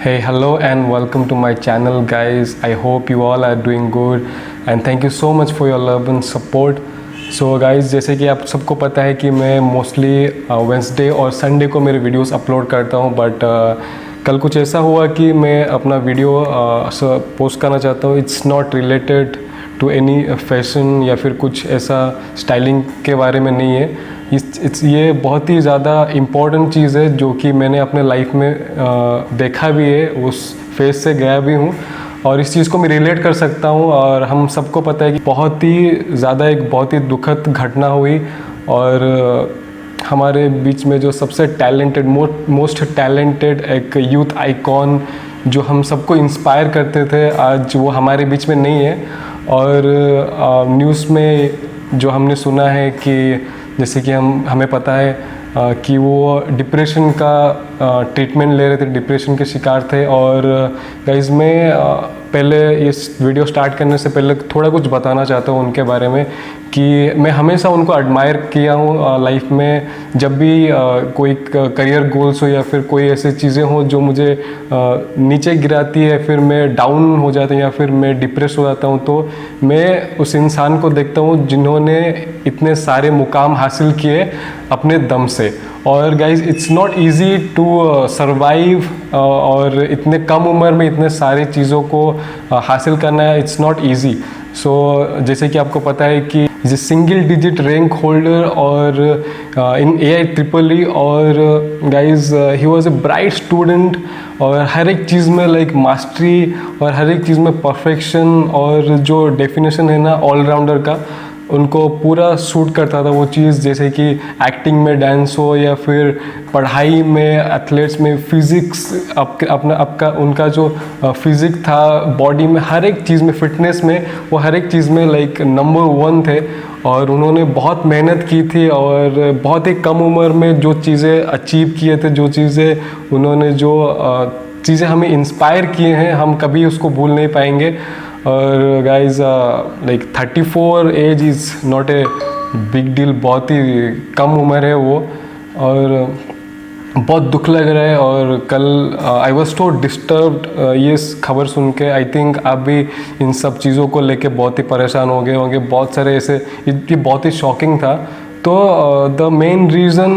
Hey, hello and welcome to my channel, guys. I hope you all are doing good and thank you so much for your love and support. So guys, जैसे कि आप सबको पता है कि मैं mostly Wednesday और Sunday को मेरे वीडियोस अपलोड करता हूँ, बट कल कुछ ऐसा हुआ कि मैं अपना वीडियो पोस्ट करना चाहता हूँ. It's not related to any fashion या फिर कुछ ऐसा स्टाइलिंग के बारे में नहीं है. ये बहुत ही ज़्यादा इम्पॉर्टेंट चीज़ है जो कि मैंने अपने लाइफ में देखा भी है, उस फेज से गया भी हूँ और इस चीज़ को मैं रिलेट कर सकता हूँ. और हम सबको पता है कि बहुत ही दुखद घटना हुई और हमारे बीच में जो सबसे टैलेंटेड मोस्ट टैलेंटेड एक यूथ आइकॉन जो हम सबको इंस्पायर करते थे, आज वो हमारे बीच में नहीं है. और न्यूज़ में जो हमने सुना है कि जैसे कि हमें पता है कि वो डिप्रेशन का ट्रीटमेंट ले रहे थे, डिप्रेशन के शिकार थे. और गाइस, मैं पहले इस वीडियो स्टार्ट करने से पहले थोड़ा कुछ बताना चाहता हूँ उनके बारे में कि मैं हमेशा उनको एडमायर किया हूँ लाइफ में. जब भी कोई करियर गोल्स हो या फिर कोई ऐसी चीज़ें हो जो मुझे नीचे गिराती है, फिर मैं डाउन हो जाता हूँ या फिर मैं डिप्रेस हो जाता हूँ, तो मैं उस इंसान को देखता हूँ जिन्होंने इतने सारे मुकाम हासिल किए अपने दम से. और guys, it's not easy to survive और इतने कम उम्र में इतने सारी चीज़ों को हासिल करना है. It's not easy. सो जैसे कि आपको पता है कि is a single digit rank holder और इन AIEEE. और guys, he was a bright student और हर एक चीज़ में लाइक मास्टरी और हर एक चीज़ में परफेक्शन. और जो डेफिनेशन है ना ऑलराउंडर का, उनको पूरा सूट करता था वो चीज़. जैसे कि एक्टिंग में, डांस हो या फिर पढ़ाई में, एथलेट्स में, फिज़िक्स आपका उनका जो फिज़िक था, बॉडी में, हर एक चीज़ में, फिटनेस में, वो हर एक चीज़ में लाइक नंबर 1 थे. और उन्होंने बहुत मेहनत की थी और बहुत ही कम उम्र में जो चीज़ें अचीव किए थे, जो चीज़ें उन्होंने जो चीज़ें हमें इंस्पायर किए हैं, हम कभी उसको भूल नहीं पाएंगे. और guys, like 34 age is not a big deal. बहुत ही कम उम्र है वो और बहुत दुख लग रहा है. और कल आई वॉज सो डिस्टर्ब्ड ये खबर सुन के. आई थिंक आप भी इन सब चीज़ों को लेके बहुत ही परेशान हो गए होंगे. बहुत सारे ऐसे, ये बहुत ही शॉकिंग था. तो द मेन रीज़न,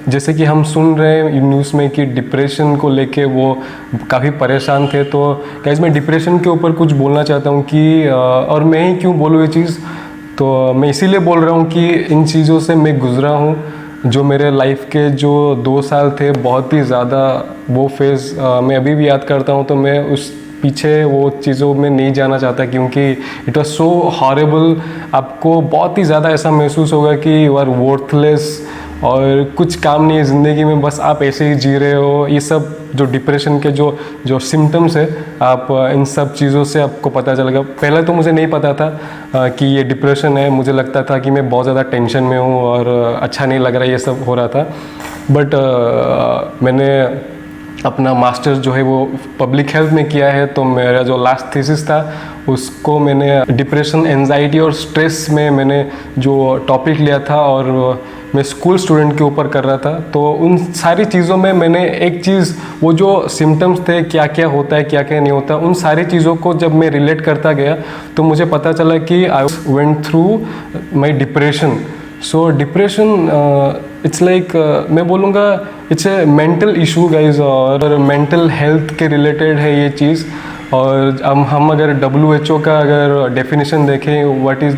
जैसे कि हम सुन रहे हैं न्यूज़ में कि डिप्रेशन को लेके वो काफ़ी परेशान थे. तो गाइस, मैं डिप्रेशन के ऊपर कुछ बोलना चाहता हूँ कि और मैं ही क्यों बोलूँ ये चीज़. तो मैं इसीलिए बोल रहा हूँ कि इन चीज़ों से मैं गुज़रा हूँ. जो मेरे लाइफ के जो 2 साल थे, बहुत ही ज़्यादा वो फेज़ मैं अभी भी याद करता हूँ. तो मैं उस पीछे वो चीज़ों में नहीं जाना चाहता क्योंकि इट वॉज सो हॉरेबल. आपको बहुत ही ज़्यादा ऐसा महसूस होगा कि यू आर वर्थलेस और कुछ काम नहीं है ज़िंदगी में, बस आप ऐसे ही जी रहे हो. ये सब जो डिप्रेशन के जो सिम्टम्स है, आप इन सब चीज़ों से आपको पता चलेगा. पहले तो मुझे नहीं पता था कि ये डिप्रेशन है. मुझे लगता था कि मैं बहुत ज़्यादा टेंशन में हूँ और अच्छा नहीं लग रहा है, ये सब हो रहा था. बट मैंने अपना मास्टर्स जो है वो पब्लिक हेल्थ में किया है. तो मेरा जो लास्ट थीसिस था उसको मैंने डिप्रेशन, एंजाइटी और स्ट्रेस में मैंने जो टॉपिक लिया था और मैं स्कूल स्टूडेंट के ऊपर कर रहा था. तो उन सारी चीज़ों में मैंने एक चीज़, वो जो सिम्टम्स थे, क्या क्या होता है, क्या क्या नहीं होता, उन सारी चीज़ों को जब मैं रिलेट करता गया तो मुझे पता चला कि I went through my depression. So depression it's like, मैं बोलूँगा it's a mental issue guys. और मेंटल हेल्थ के रिलेटेड है ये चीज़. और हम अगर WHO का अगर डेफिनेशन देखें, व्हाट इज़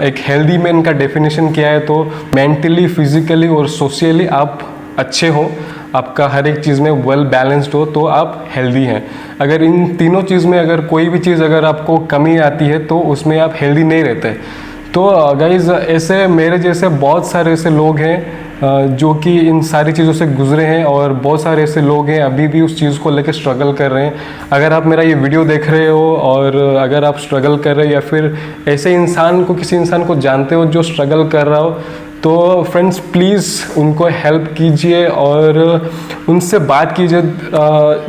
एक हेल्दी मैन का डेफिनेशन क्या है, तो मेंटली, फिजिकली और सोशली आप अच्छे हो, आपका हर एक चीज़ में वेल बैलेंस्ड हो, तो आप हेल्दी हैं. अगर इन तीनों चीज़ में अगर कोई भी चीज़ अगर आपको कमी आती है तो उसमें आप हेल्दी नहीं रहते. तो गाइज़, ऐसे मेरे जैसे बहुत सारे ऐसे लोग हैं जो कि इन सारी चीज़ों से गुजरे हैं और बहुत सारे ऐसे लोग हैं अभी भी उस चीज़ को लेकर स्ट्रगल कर रहे हैं. अगर आप मेरा ये वीडियो देख रहे हो और अगर आप स्ट्रगल कर रहे हो या फिर ऐसे इंसान को, किसी इंसान को जानते हो जो स्ट्रगल कर रहा हो, तो फ्रेंड्स प्लीज़ उनको हेल्प कीजिए और उनसे बात कीजिए.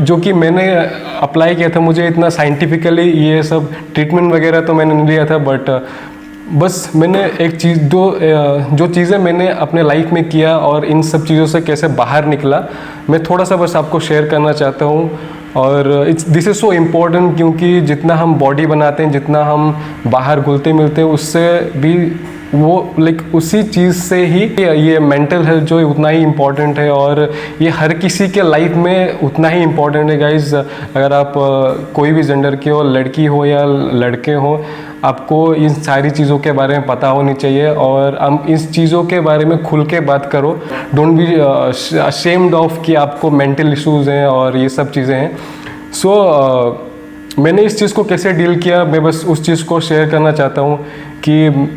जो कि मैंने अप्लाई किया था, मुझे इतना साइंटिफिकली ये सब ट्रीटमेंट वगैरह तो मैंने नहीं लिया था, बट बस मैंने एक चीज़, जो चीज़ें मैंने अपने लाइफ में किया और इन सब चीज़ों से कैसे बाहर निकला, मैं थोड़ा सा बस आपको शेयर करना चाहता हूँ. और दिस इज़ सो इम्पोर्टेंट, क्योंकि जितना हम बॉडी बनाते हैं, जितना हम बाहर घुलते मिलते हैं, उससे भी वो लाइक उसी चीज़ से ही ये मेंटल हेल्थ जो है उतना ही इम्पॉर्टेंट है, और ये हर किसी के लाइफ में उतना ही इम्पॉर्टेंट है गाइज। अगर आप कोई भी जेंडर के हो, लड़की हो या लड़के हो, आपको इन सारी चीज़ों के बारे में पता होनी चाहिए, और हम इस चीज़ों के बारे में खुल के बात करो। डोंट बी अशेम्ड ऑफ कि आपको मेंटल इश्यूज़ हैं और ये सब चीज़ें हैं। मैंने इस चीज़ को कैसे डील किया, मैं बस उस चीज़ को शेयर करना चाहता हूँ कि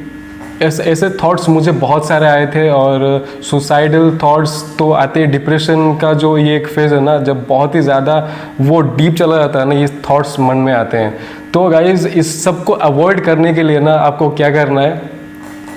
ऐसे थॉट्स मुझे बहुत सारे आए थे, और सुसाइडल थॉट्स तो आते हैं। डिप्रेशन का जो ये एक फेज़ है ना, जब बहुत ही ज़्यादा वो डीप चला जाता है ना, ये थॉट्स मन में आते हैं। तो गाइज़, इस सब को अवॉइड करने के लिए ना आपको क्या करना है,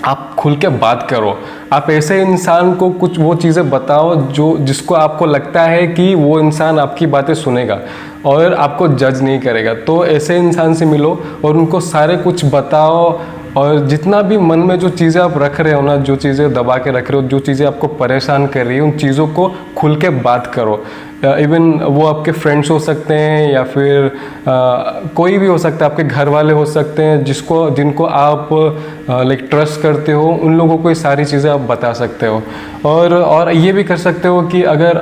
आप खुल के बात करो। आप ऐसे इंसान को कुछ वो चीज़ें बताओ जो जिसको आपको लगता है कि वो इंसान आपकी बातें सुनेगा और आपको जज नहीं करेगा। तो ऐसे इंसान से मिलो और उनको सारे कुछ बताओ, और जितना भी मन में जो चीज़ें आप रख रहे हो ना, जो चीज़ें दबा के रख रहे हो, जो चीज़ें आपको परेशान कर रही है, उन चीज़ों को खुल के बात करो। इवन वो आपके फ्रेंड्स हो सकते हैं, या फिर कोई भी हो सकता है, आपके घर वाले हो सकते हैं, जिनको आप लाइक ट्रस्ट करते हो, उन लोगों को ये सारी चीज़ें आप बता सकते हो। और ये भी कर सकते हो कि अगर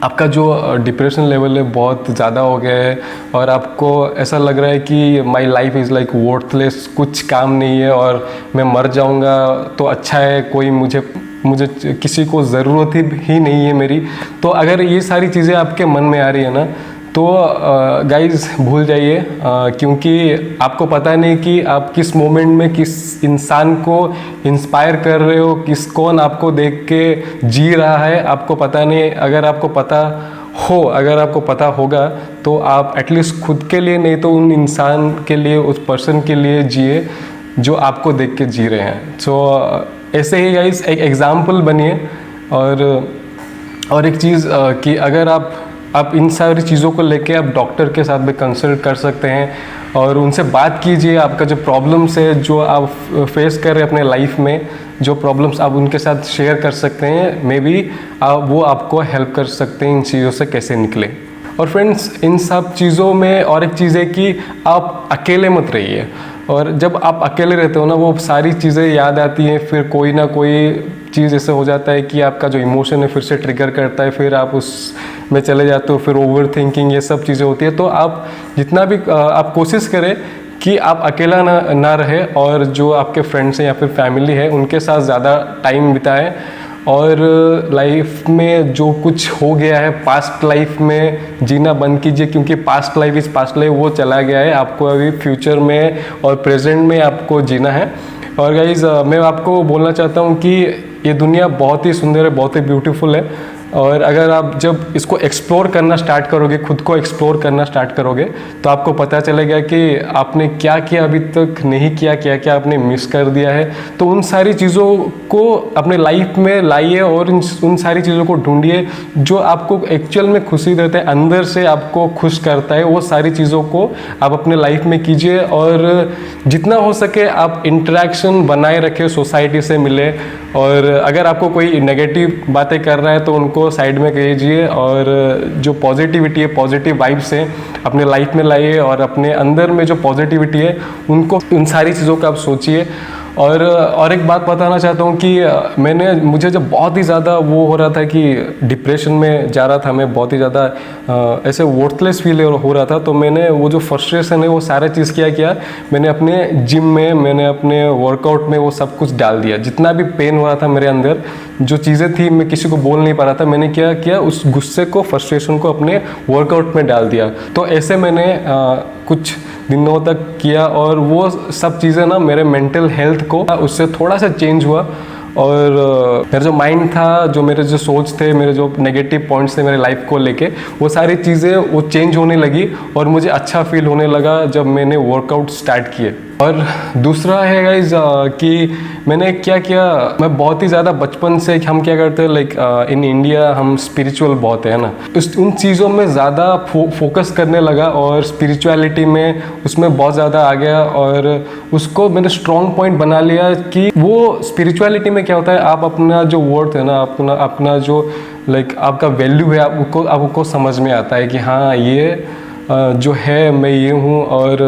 आपका जो डिप्रेशन लेवल है बहुत ज़्यादा हो गया है, और आपको ऐसा लग रहा है कि my life is like worthless, कुछ काम नहीं है और मैं मर जाऊंगा तो अच्छा है, कोई मुझे किसी को ज़रूरत ही नहीं है मेरी। तो अगर ये सारी चीज़ें आपके मन में आ रही है ना, तो गाइज़ भूल जाइए, क्योंकि आपको पता नहीं कि आप किस मोमेंट में किस इंसान को इंस्पायर कर रहे हो, कौन आपको देख के जी रहा है, आपको पता नहीं। अगर आपको पता होगा तो आप एटलीस्ट खुद के लिए नहीं तो उन इंसान के लिए, उस पर्सन के लिए जिए जो आपको देख के जी रहे हैं। सो ऐसे ही गाइज़ एक एग्ज़ाम्पल बनिए। और एक चीज़ कि अगर आप इन सारी चीज़ों को लेके आप डॉक्टर के साथ भी कंसल्ट कर सकते हैं, और उनसे बात कीजिए। आपका जो प्रॉब्लम्स है, जो आप फेस कर रहे हैं अपने लाइफ में, जो प्रॉब्लम्स आप उनके साथ शेयर कर सकते हैं। मे बी वो आपको हेल्प कर सकते हैं इन चीज़ों से कैसे निकले। और फ्रेंड्स, इन सब चीज़ों में और एक चीज़ है कि आप अकेले मत रहिए। और जब आप अकेले रहते हो ना, वो सारी चीज़ें याद आती हैं, फिर कोई ना कोई चीज़ ऐसे हो जाता है कि आपका जो इमोशन है फिर से ट्रिगर करता है, फिर आप उस में चले जाते हो, फिर ओवर थिंकिंग, ये सब चीज़ें होती है। तो आप जितना भी आप कोशिश करें कि आप अकेला ना रहे, और जो आपके फ्रेंड्स हैं या फिर फैमिली है उनके साथ ज़्यादा टाइम बिताएं। और लाइफ में जो कुछ हो गया है पास्ट लाइफ में जीना बंद कीजिए, क्योंकि past life is past life, वो चला गया है। आपको अभी फ्यूचर में और प्रेजेंट में आपको जीना है। और गाइज़, मैं आपको बोलना चाहता हूँ कि ये दुनिया बहुत ही सुंदर है, बहुत ही ब्यूटीफुल है। और अगर आप जब इसको एक्सप्लोर करना स्टार्ट करोगे, खुद को एक्सप्लोर करना स्टार्ट करोगे, तो आपको पता चलेगा कि आपने क्या किया अभी तक नहीं किया, क्या क्या आपने मिस कर दिया है। तो उन सारी चीज़ों को अपने लाइफ में लाइए, और उन सारी चीज़ों को ढूंढिए जो आपको एक्चुअल में खुशी देते हैं, अंदर से आपको खुश करता है। वो सारी चीज़ों को आप अपने लाइफ में कीजिए, और जितना हो सके आप इंटरेक्शन बनाए रखें, सोसाइटी से मिले। और अगर आपको कोई नेगेटिव बातें कर रहा है तो उनको साइड में कीजिए, और जो पॉजिटिविटी है, पॉजिटिव वाइब्स हैं, अपने लाइफ में लाइए, और अपने अंदर में जो पॉजिटिविटी है उनको, उन सारी चीज़ों का आप सोचिए। और एक बात बताना चाहता हूँ कि मुझे जब बहुत ही ज़्यादा वो हो रहा था कि डिप्रेशन में जा रहा था मैं, बहुत ही ज़्यादा ऐसे वर्थलेस फील हो रहा था, तो मैंने वो जो फ्रस्ट्रेशन है वो सारा चीज़ किया मैंने अपने जिम में, मैंने अपने वर्कआउट में वो सब कुछ डाल दिया। जितना भी पेन हो रहा था मेरे अंदर, जो चीज़ें थी मैं किसी को बोल नहीं पा रहा था, मैंने क्या किया, उस गुस्से को, फ्रस्ट्रेशन को अपने वर्कआउट में डाल दिया। तो ऐसे मैंने कुछ दिनों तक किया, और वो सब चीज़ें ना मेरे मेंटल हेल्थ को उससे थोड़ा सा चेंज हुआ। और मेरा जो माइंड था, जो मेरे जो सोच थे, मेरे जो नेगेटिव पॉइंट्स थे मेरे लाइफ को लेके, वो सारी चीज़ें वो चेंज होने लगी, और मुझे अच्छा फील होने लगा जब मैंने वर्कआउट स्टार्ट किए। और दूसरा है गाइज कि मैंने क्या किया, मैं बहुत ही ज़्यादा बचपन से हम क्या करते हैं लाइक इन इंडिया हम स्पिरिचुअल बहुत है ना, उन चीज़ों में ज़्यादा फोकस करने लगा और स्पिरिचुअलिटी में उसमें बहुत ज़्यादा आ गया और उसको मैंने स्ट्रॉन्ग पॉइंट बना लिया कि वो स्पिरिचुअलिटी में क्या होता है, आप अपना जो वर्थ है ना, अपना जो लाइक आपका वैल्यू है आपको समझ में आता है कि हाँ ये जो है मैं ये हूँ और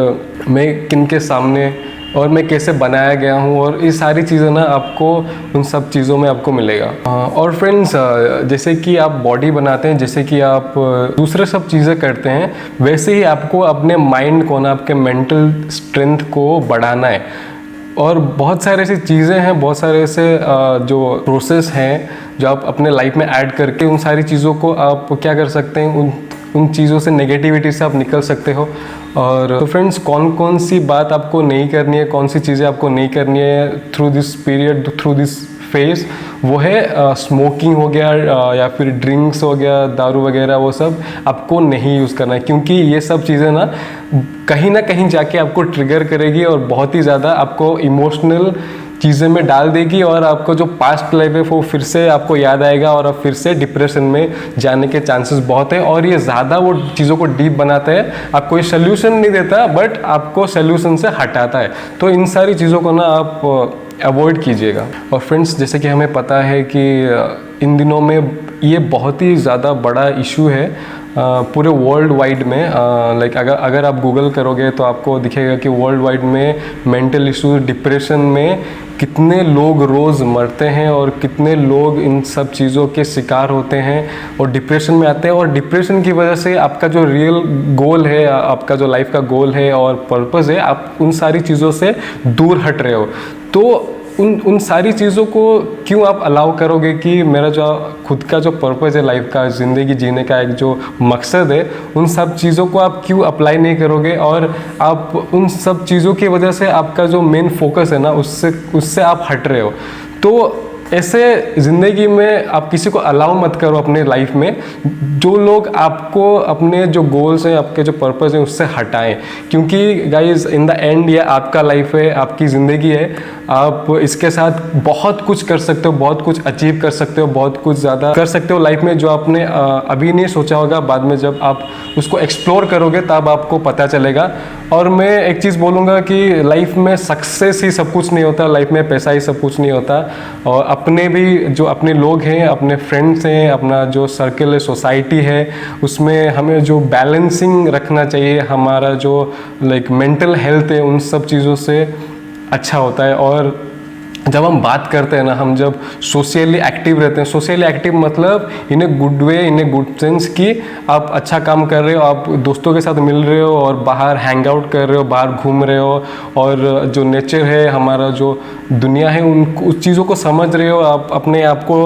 मैं किन के सामने और मैं कैसे बनाया गया हूँ, और ये सारी चीज़ें ना आपको उन सब चीज़ों में आपको मिलेगा। और फ्रेंड्स जैसे कि आप बॉडी बनाते हैं, जैसे कि आप दूसरे सब चीज़ें करते हैं, वैसे ही आपको अपने माइंड को ना, आपके मेंटल स्ट्रेंथ को बढ़ाना है। और बहुत सारे ऐसी चीज़ें हैं, बहुत सारे ऐसे जो प्रोसेस हैं जो आप अपने लाइफ में ऐड करके उन सारी चीज़ों को आप क्या कर सकते हैं, उन चीज़ों से, नेगेटिविटी से आप निकल सकते हो। और तो फ्रेंड्स कौन कौन सी बात आपको नहीं करनी है, कौन सी चीज़ें आपको नहीं करनी है through this period, through this phase, वो है स्मोकिंग हो गया या फिर ड्रिंक्स हो गया, दारू वगैरह, वो सब आपको नहीं यूज़ करना है, क्योंकि ये सब चीज़ें ना कहीं जाके आपको ट्रिगर करेगी और बहुत ही ज़्यादा आपको इमोशनल चीज़ें में डाल देगी और आपको जो पास्ट लाइफ है वो फिर से आपको याद आएगा और आप फिर से डिप्रेशन में जाने के चांसेस बहुत है। और ये ज़्यादा वो चीज़ों को डीप बनाता है, आपको ये सोल्यूशन नहीं देता बट आपको सोल्यूशन से हटाता है। तो इन सारी चीज़ों को ना आप अवॉइड कीजिएगा। और फ्रेंड्स जैसे कि हमें पता है कि इन दिनों में ये बहुत ही ज़्यादा बड़ा इशू है पूरे वर्ल्ड वाइड में। लाइक अगर आप गूगल करोगे तो आपको दिखेगा कि वर्ल्ड वाइड में मेंटल इशू, डिप्रेशन में कितने लोग रोज़ मरते हैं और कितने लोग इन सब चीज़ों के शिकार होते हैं और डिप्रेशन में आते हैं। और डिप्रेशन की वजह से आपका जो रियल गोल है, आपका जो लाइफ का गोल है और पर्पस है, आप उन सारी चीज़ों से दूर हट रहे हो। तो उन सारी चीज़ों को क्यों आप अलाउ करोगे कि मेरा जो खुद का जो पर्पस है लाइफ का, ज़िंदगी जीने का एक जो मकसद है, उन सब चीज़ों को आप क्यों अप्लाई नहीं करोगे और आप उन सब चीज़ों की वजह से आपका जो मेन फोकस है ना, उससे आप हट रहे हो। तो ऐसे ज़िंदगी में आप किसी को अलाउ मत करो अपने लाइफ में जो लोग आपको अपने जो गोल्स हैं, आपके जो पर्पस हैं, उससे हटाएं। क्योंकि गाइज इन द एंड ये आपका लाइफ है, आपकी ज़िंदगी है, आप इसके साथ बहुत कुछ कर सकते हो, बहुत कुछ अचीव कर सकते हो, बहुत कुछ ज़्यादा कर सकते हो लाइफ में जो आपने अभी नहीं सोचा होगा। बाद में जब आप उसको एक्सप्लोर करोगे तब आपको पता चलेगा। और मैं एक चीज़ बोलूँगा कि लाइफ में सक्सेस ही सब कुछ नहीं होता, लाइफ में पैसा ही सब कुछ नहीं होता। और अपने भी जो अपने लोग हैं, अपने फ्रेंड्स हैं, अपना जो सर्कल है, सोसाइटी है, उसमें हमें जो बैलेंसिंग रखना चाहिए, हमारा जो लाइक मेंटल हेल्थ है, उन सब चीज़ों से अच्छा होता है। और जब हम बात करते हैं ना, हम जब सोशली एक्टिव रहते हैं, सोशली एक्टिव मतलब in a good way, in a good sense कि आप अच्छा काम कर रहे हो, आप दोस्तों के साथ मिल रहे हो और बाहर हैंग आउट कर रहे हो, बाहर घूम रहे हो और जो नेचर है, हमारा जो दुनिया है, उस चीज़ों को समझ रहे हो, आप अपने आप को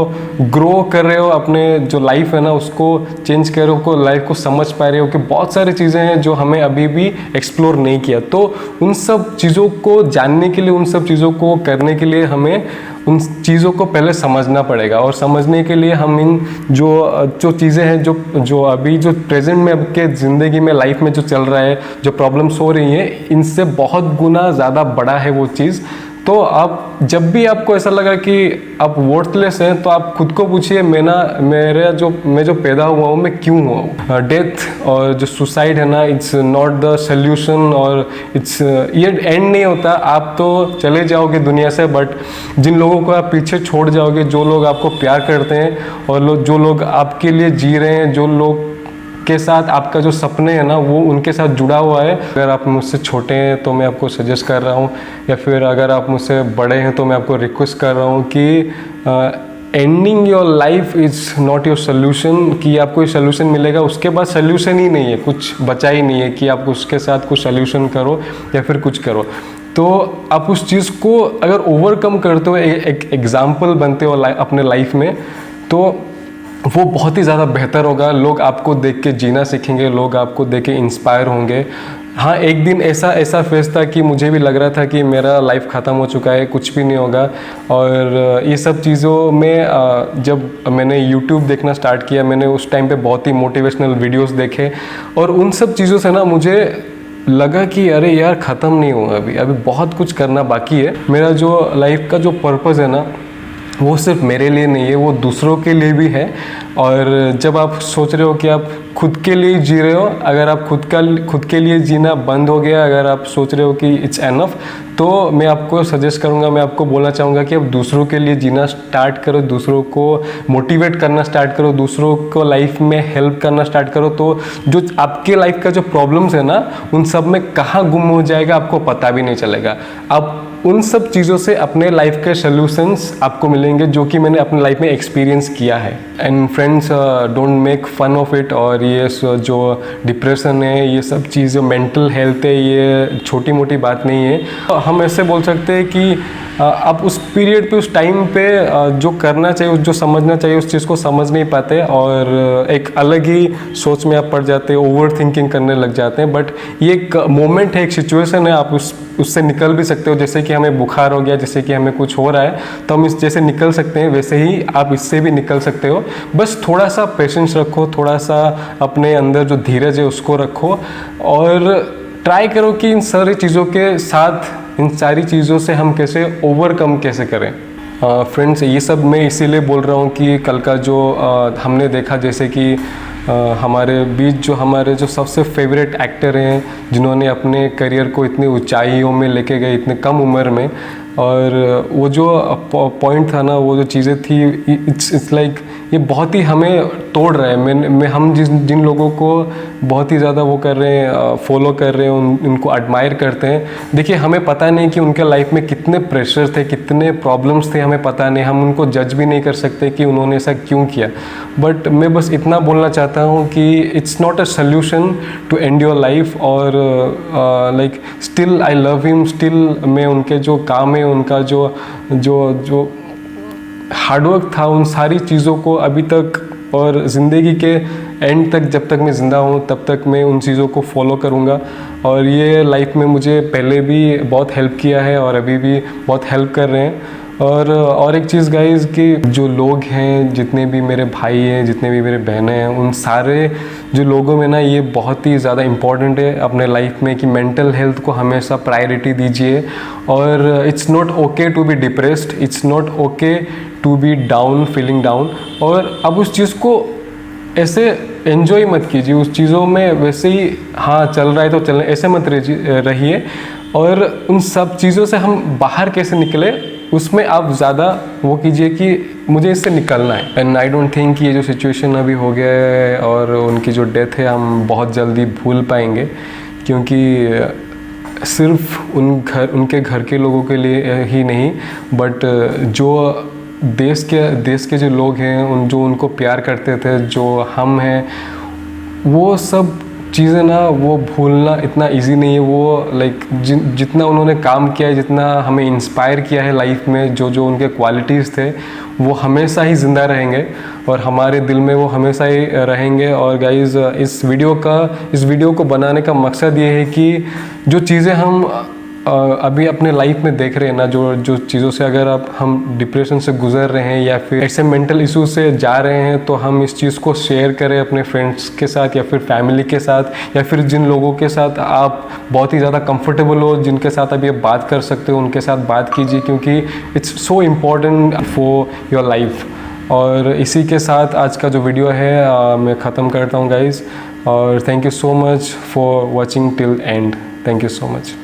ग्रो कर रहे हो, अपने जो लाइफ है ना उसको चेंज कर रहे हो, लाइफ को समझ पा रहे हो कि बहुत सारी चीज़ें हैं जो हमें अभी भी एक्सप्लोर नहीं किया। तो उन सब चीज़ों को जानने के लिए, उन सब चीज़ों को करने के लिए हमें उन चीज़ों को पहले समझना पड़ेगा। और समझने के लिए हम इन जो चीज़ें हैं, जो अभी जो प्रेजेंट में आपके ज़िंदगी में, लाइफ में जो चल रहा है, जो प्रॉब्लम्स हो रही हैं, इनसे बहुत गुना ज़्यादा बड़ा है वो चीज़। तो आप जब भी आपको ऐसा लगा कि आप वर्थलेस हैं, तो आप खुद को पूछिए, मैं जो पैदा हुआ हूँ, मैं क्यों हुआ हूँ। डेथ और जो सुसाइड है ना, इट्स नॉट द सोल्यूशन और ये एंड नहीं होता। आप तो चले जाओगे दुनिया से, बट जिन लोगों को आप पीछे छोड़ जाओगे, जो लोग आपको प्यार करते हैं और जो लोग आपके लिए जी रहे हैं, जो लोग के साथ आपका जो सपने हैं ना, वो उनके साथ जुड़ा हुआ है। अगर आप मुझसे छोटे हैं तो मैं आपको सजेस्ट कर रहा हूँ, या फिर अगर आप मुझसे बड़े हैं तो मैं आपको रिक्वेस्ट कर रहा हूँ कि ending your life is not your solution, कि आपको ये सोल्यूशन मिलेगा, उसके बाद सोल्यूशन ही नहीं है, कुछ बचा ही नहीं है कि आप उसके साथ कुछ सोल्यूशन करो या फिर कुछ करो। तो आप उस चीज़ को अगर ओवरकम करते हो, एक एग्जाम्पल बनते हो अपने लाइफ में, तो वो बहुत ही ज़्यादा बेहतर होगा। लोग आपको देख के जीना सीखेंगे, लोग आपको देख के इंस्पायर होंगे। हाँ, एक दिन ऐसा फेज था कि मुझे भी लग रहा था कि मेरा लाइफ ख़त्म हो चुका है, कुछ भी नहीं होगा। और ये सब चीज़ों में जब मैंने YouTube देखना स्टार्ट किया, मैंने उस टाइम पे बहुत ही मोटिवेशनल वीडियोस देखे और उन सब चीज़ों से ना मुझे लगा कि अरे यार ख़त्म नहीं हुआ, अभी बहुत कुछ करना बाकी है। मेरा जो लाइफ का जो पर्पज़ है ना, वो सिर्फ मेरे लिए नहीं है, वो दूसरों के लिए भी है। और जब आप सोच रहे हो कि आप खुद के लिए जी रहे हो, अगर आप खुद के लिए जीना बंद हो गया, अगर आप सोच रहे हो कि इट्स एनफ, तो मैं आपको सजेस्ट करूंगा, मैं आपको बोलना चाहूँगा कि आप दूसरों के लिए जीना स्टार्ट करो, दूसरों को मोटिवेट करना स्टार्ट करो, दूसरों को लाइफ में हेल्प करना स्टार्ट करो। तो जो आपके लाइफ का जो प्रॉब्लम्स है ना, उन सब में कहाँ गुम हो जाएगा आपको पता भी नहीं चलेगा। आप उन सब चीज़ों से अपने लाइफ के सॉल्यूशंस आपको मिलेंगे, जो कि मैंने अपने लाइफ में एक्सपीरियंस किया है। And friends, don't make fun of it. और ये जो डिप्रेशन है, ये सब चीज़, मेंटल हेल्थ है, ये छोटी मोटी बात नहीं है। हम ऐसे बोल सकते हैं कि आप उस पीरियड पे, उस टाइम पे जो करना चाहिए, जो समझना चाहिए, उस चीज़ को समझ नहीं पाते और एक अलग ही सोच में आप पड़ जाते हैं, ओवर थिंकिंग करने लग जाते हैं। बट ये एक मोमेंट है, एक सिचुएशन है, आप उससे निकल भी सकते हो। जैसे कि हमें बुखार हो गया, जैसे कि हमें कुछ हो रहा है, तो हम इस जैसे निकल सकते हैं, वैसे ही आप इससे भी निकल सकते हो। बस थोड़ा सा पेशेंस रखो, थोड़ा सा अपने अंदर जो धीरज है उसको रखो और ट्राई करो कि इन सारी चीज़ों के साथ, इन सारी चीज़ों से हम कैसे ओवरकम कैसे करें। फ्रेंड्स, ये सब मैं इसीलिए बोल रहा हूँ कि कल का जो हमने देखा, जैसे कि हमारे बीच जो हमारे जो सबसे फेवरेट एक्टर हैं, जिन्होंने अपने करियर को इतनी ऊंचाइयों में लेके गए इतने कम उम्र में, और वो जो पॉइंट था ना, वो जो चीज़ें थी, इट्स लाइक ये बहुत ही हमें तोड़ रहा है। मैं हम जिन लोगों को बहुत ही ज़्यादा वो कर रहे हैं, फॉलो कर रहे हैं, उनको एडमायर करते हैं, देखिए हमें पता नहीं कि उनके लाइफ में कितने प्रेशर थे, कितने प्रॉब्लम्स थे, हमें पता नहीं। हम उनको जज भी नहीं कर सकते कि उन्होंने ऐसा क्यों किया। बट मैं बस इतना बोलना चाहता हूँ कि it's not a solution to end your life. और like still I love him, still मैं उनके जो काम है, उनका जो हार्डवर्क था, उन सारी चीज़ों को अभी तक और ज़िंदगी के एंड तक, जब तक मैं ज़िंदा हूँ तब तक मैं उन चीज़ों को फॉलो करूँगा। और ये लाइफ में मुझे पहले भी बहुत हेल्प किया है और अभी भी बहुत हेल्प कर रहे हैं। और एक चीज़ गाइज़, कि जो लोग हैं, जितने भी मेरे भाई हैं, जितने भी मेरे बहनें हैं, उन सारे जो लोगों में ना, ये बहुत ही ज़्यादा इम्पॉर्टेंट है अपने लाइफ में कि मेंटल हेल्थ को हमेशा प्रायोरिटी दीजिए। और it's not okay to be depressed, it's not okay to be down, feeling down. और अब उस चीज़ को ऐसे एंजॉय मत कीजिए, उस चीज़ों में वैसे ही हाँ चल रहा है तो चलने, ऐसे मत रहिए। और उन सब चीज़ों से हम बाहर कैसे निकले, उसमें आप ज़्यादा वो कीजिए कि मुझे इससे निकलना है। एंड आई डोंट थिंक कि ये जो सिचुएशन अभी हो गया है और उनकी जो डेथ है, हम बहुत जल्दी भूल पाएंगे, क्योंकि सिर्फ उनके घर के लोगों के लिए ही नहीं, बट जो देश के जो लोग हैं, जो उनको प्यार करते थे, जो हम हैं, वो सब चीज़ें ना, वो भूलना इतना इजी नहीं है। वो लाइक जितना उन्होंने काम किया है, जितना हमें इंस्पायर किया है लाइफ में, जो उनके क्वालिटीज़ थे, वो हमेशा ही ज़िंदा रहेंगे और हमारे दिल में वो हमेशा ही रहेंगे। और गाइज़, इस वीडियो को बनाने का मकसद ये है कि जो चीज़ें हम अभी अपने लाइफ में देख रहे हैं ना, जो चीज़ों से अगर हम डिप्रेशन से गुजर रहे हैं या फिर ऐसे मेंटल इशू से जा रहे हैं, तो हम इस चीज़ को शेयर करें अपने फ्रेंड्स के साथ या फिर फैमिली के साथ, या फिर जिन लोगों के साथ आप बहुत ही ज़्यादा कंफर्टेबल हो, जिनके साथ अभी आप बात कर सकते हो, उनके साथ बात कीजिए, क्योंकि it's so important for your life. और इसी के साथ आज का जो वीडियो है मैं ख़त्म करता हूँ गाइज़। और thank you so much for watching till and. Thank you so much.